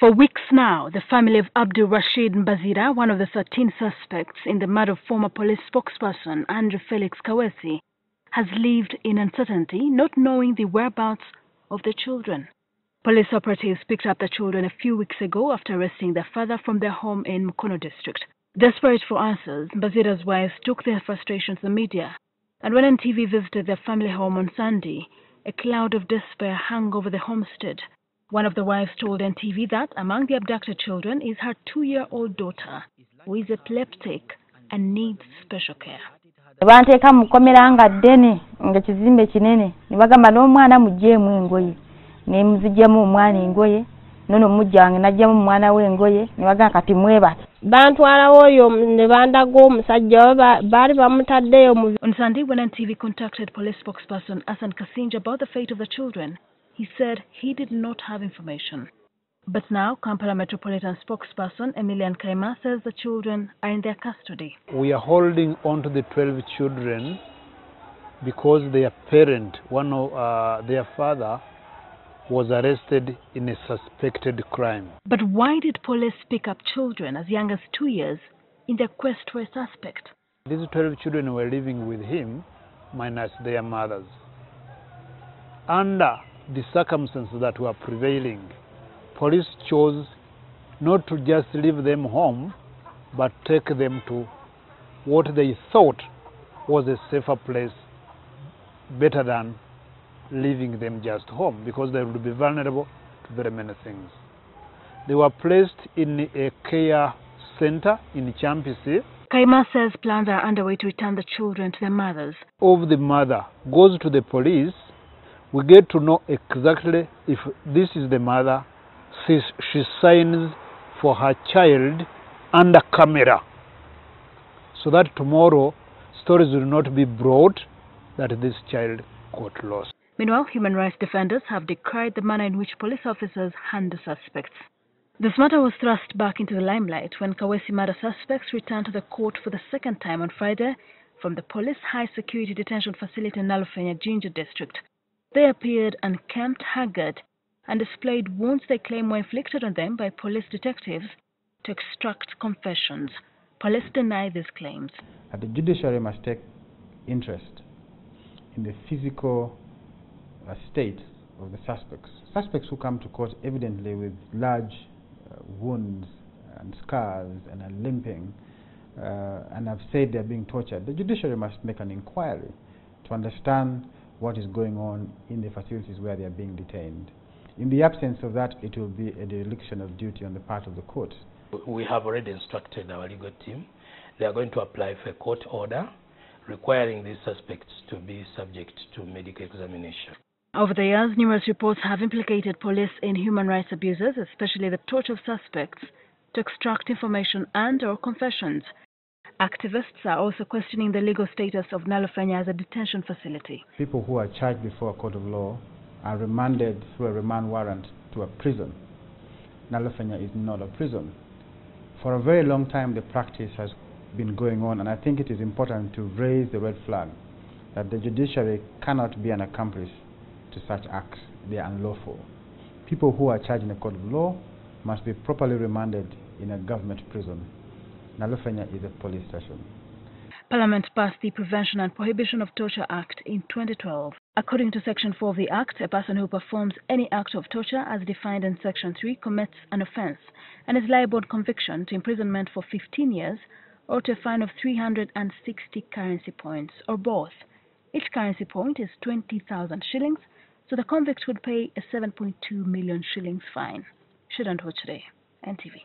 For weeks now, the family of Abdul Rashid Mbazira, one of the 13 suspects in the murder of former police spokesperson Andrew Felix Kaweesi, has lived in uncertainty, not knowing the whereabouts of the children. Police operatives picked up the children a few weeks ago after arresting their father from their home in Mukono district. Desperate for answers, Mbazira's wives took their frustration to the media, and when NTV visited their family home on Sunday, a cloud of despair hung over the homestead. One of the wives told NTV that among the abducted children is her 2-year-old daughter, who is epileptic and needs special care. Banteeka mukomera nga ddene nga kizimbe kinene ne bagamba n'omwana mujjeemu engoye ne muzijjamu omwana engoye nono mujjange najjamu omwana we engoye ne bagamba kati mwebake bantwalawo oyo ne bandaga omusajja baali bamutaddeyo mu. On Sunday, when NTV contacted police spokesperson Ascertains about the fate of the children, he said he did not have information. But now, Kampala Metropolitan spokesperson Emilian Kayima says the children are in their custody. We are holding on to the 12 children because their parent, their father, was arrested in a suspected crime. But why did police pick up children as young as 2 years in their quest for a suspect? These 12 children were living with him, minus their mothers. Under the circumstances that were prevailing, police chose not to just leave them home, but take them to what they thought was a safer place, better than leaving them just home, because they would be vulnerable to very many things. They were placed in a care center in Champisi. Kayima says plans are underway to return the children to their mothers. If the mother goes to the police, we get to know exactly if this is the mother. She signs for her child under camera, so that tomorrow stories will not be brought that this child got lost. Meanwhile, human rights defenders have decried the manner in which police officers handle suspects. This matter was thrust back into the limelight when Kaweesi murder suspects returned to the court for the second time on Friday from the police high-security detention facility in Nalufenya, Ginger district. They appeared unkempt, haggard, and displayed wounds they claim were inflicted on them by police detectives to extract confessions. Police deny these claims. The judiciary must take interest in the physical state of the suspects. Suspects who come to court evidently with large wounds and scars and are limping and have said they're being tortured. The judiciary must make an inquiry to understand what is going on in the facilities where they are being detained. In the absence of that, it will be a dereliction of duty on the part of the court. We have already instructed our legal team. They are going to apply for a court order requiring these suspects to be subject to medical examination. Over the years, numerous reports have implicated police in human rights abuses, especially the torture of suspects, to extract information and/or confessions. Activists are also questioning the legal status of Nalufenya as a detention facility. People who are charged before a court of law are remanded through a remand warrant to a prison. Nalufenya is not a prison. For a very long time, the practice has been going on, and I think it is important to raise the red flag that the judiciary cannot be an accomplice to such acts. They are unlawful. People who are charged in a court of law must be properly remanded in a government prison. Nalufenya is a police station. Parliament passed the Prevention and Prohibition of Torture Act in 2012. According to Section 4 of the Act, a person who performs any act of torture as defined in Section 3 commits an offence and is liable on conviction to imprisonment for 15 years or to a fine of 360 currency points, or both. Each currency point is 20,000 shillings, so the convict would pay a 7.2 million shillings fine. Shouldn't watch today. NTV.